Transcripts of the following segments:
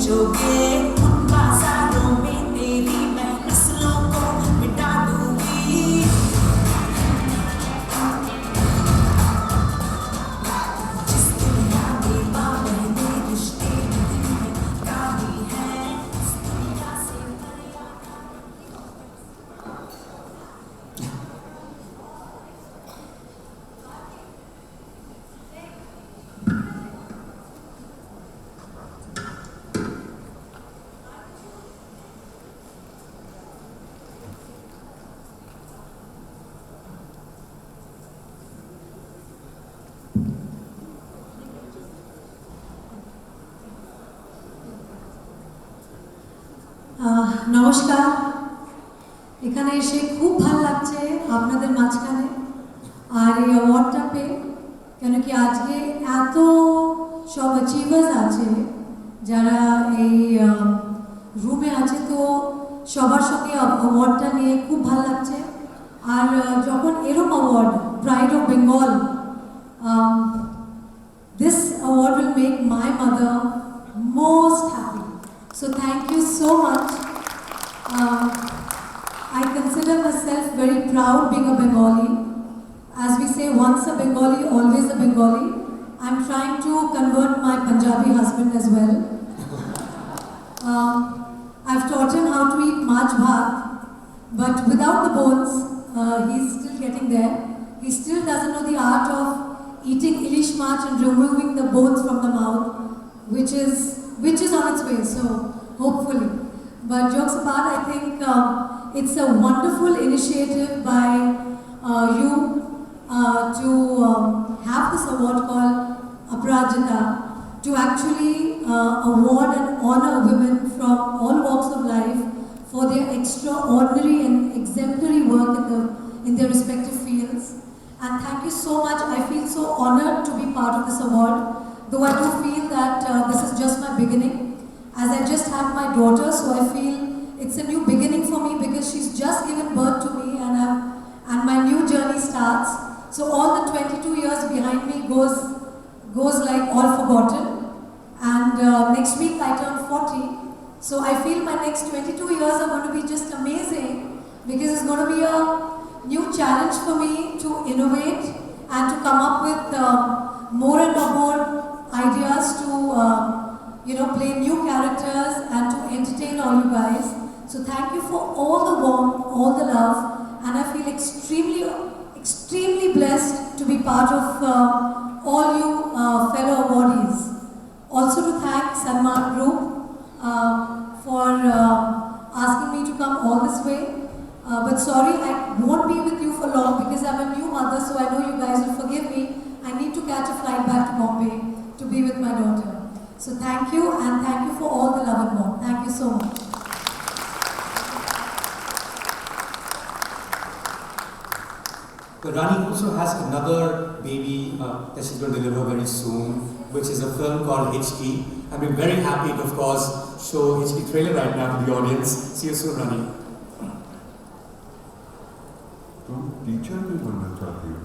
पूछोगे उन बाजारों में तेरी मैं नस्लों को मिटा दूंगी। जिस दुनिया में माँ बहने रिश्ते नहीं है काली है उस दुनिया से নমস্কার, এখানে এসে খুব ভালো লাগছে আপনাদের মাঝখানে আর এই অ্যাওয়ার্ডটা পেয়ে, কেন কি আজকে এত সব অ্যাচিভার্স আছে যারা এই রুমে আছে, তো সবার সঙ্গে অ্যাওয়ার্ডটা নিয়ে খুব ভালো লাগছে। আর যখন এরকম award pride of Bengal, this award will make my mother most happy. So thank you so much. I consider myself very proud being a Bengali. As we say, once a Bengali, always a Bengali. I'm trying to convert my Punjabi husband as well. I've taught him how to eat maj bhat, but without the bones, he's still getting there. He still doesn't know the art of eating ilish mach and removing the bones from the mouth, which is on its way, so hopefully. But jokes apart, I think it's a wonderful initiative by you to have this award called Aparajita, to actually award and honor women from all walks of life for their extraordinary and exemplary work in their respective fields. And thank you so much. I feel so honored to be part of this award, though I do feel that this is just my beginning. As I just had my daughter, so I feel it's a new beginning for me because she's just given birth to me, and my new journey starts. So all the 22 years behind me goes like all forgotten. And next week I turn 40, so I feel my next 22 years are going to be just amazing because it's going to be a new challenge for me to innovate and to come up with more and more ideas to play new characters and to entertain all you guys. So thank you for all the warmth, all the love, and I feel extremely blessed to be part of all you fellow awardees. Also to thank Sanman Group for asking me to come all this way. But sorry, I won't be with you for long because I'm a new mother, so I know you guys will forgive me. I need to catch a flight back to Bombay to be with my daughter. So thank you, and thank you for all the love and warmth. Thank you so much. But Rani also has another baby that she's going to deliver very soon, which is a film called HT. And we're very happy to, of course, show HT trailer right now to the audience. See you soon, Rani. तुम teacher भी बनना चाहती हो?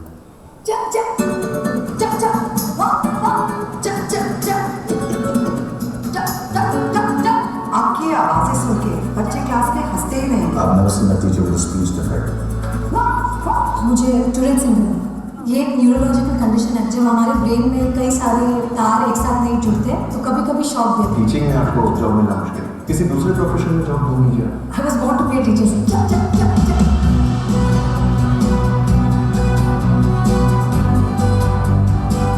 आपकी आवाजें सुन के बच्चे class में हंसते ही नहीं। I've never seen a teacher with a speech defect. मुझे टूरेट सिंड्रोम, ये एक न्यूरोलॉजिकल कंडीशन है जब हमारे ब्रेन में कई सारे तार एक साथ नहीं जुड़ते तो कभी कभी शॉक देते हैं। टीचिंग में आपको जॉब मिलना मुश्किल, किसी दूसरे प्रोफेशन में जॉब ढूंढ लीजिए। I was born to be a teacher.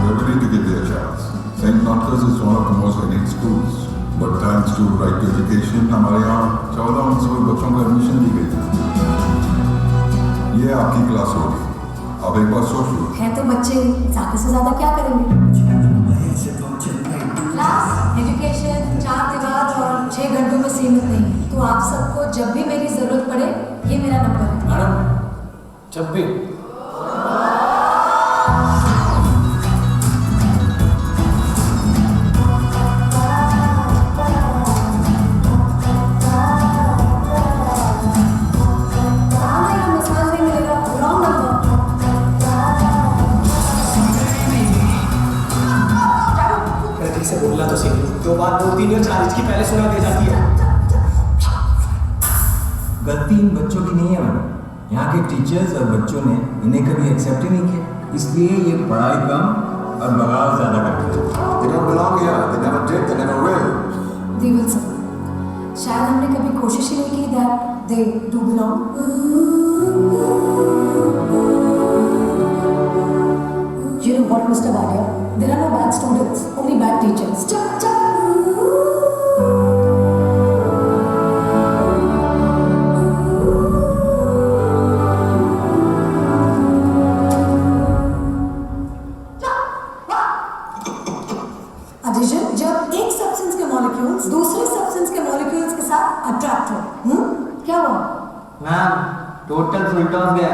Everybody to give their chance. St. Marcus is one of the most elite schools, but thanks to right to education, हमारे यहाँ 1400 बच्चों को एडमिशन दी गई। ये आपकी क्लास होगी, अब एक बार सोच लो। है तो बच्चे ज़्यादा से ज़्यादा क्या करेंगे? क्लास, एजुकेशन 4 दीवार और 6 घंटों में सीमित नहीं। तो आप सबको जब भी मेरी ज़रूरत पड़े, ये मेरा नंबर है। मैडम, जब भी बोलना तो सीख लो, जो बात बोलती नहीं हो 4 इंच की पहले सुना दे जाती है। गलती इन बच्चों की नहीं है मैडम, यहाँ के टीचर्स और बच्चों ने इन्हें कभी एक्सेप्ट ही नहीं किया, इसलिए ये पढ़ाई कम और बगावत ज़्यादा करते हैं। They don't belong here. They never did. They never will. They will sir. शायद हमने कभी कोशिश ही नहीं की that they do belong. You know what, Mr. Wadia? There are no bad students, only bad teachers. Cha cha. Addition, जब एक substance के molecules दूसरे सब्सटेंस के मॉलिक्यूल्स के साथ अट्रैक्ट हो, क्या हुआ? मैम टोटल फुल टॉस गया।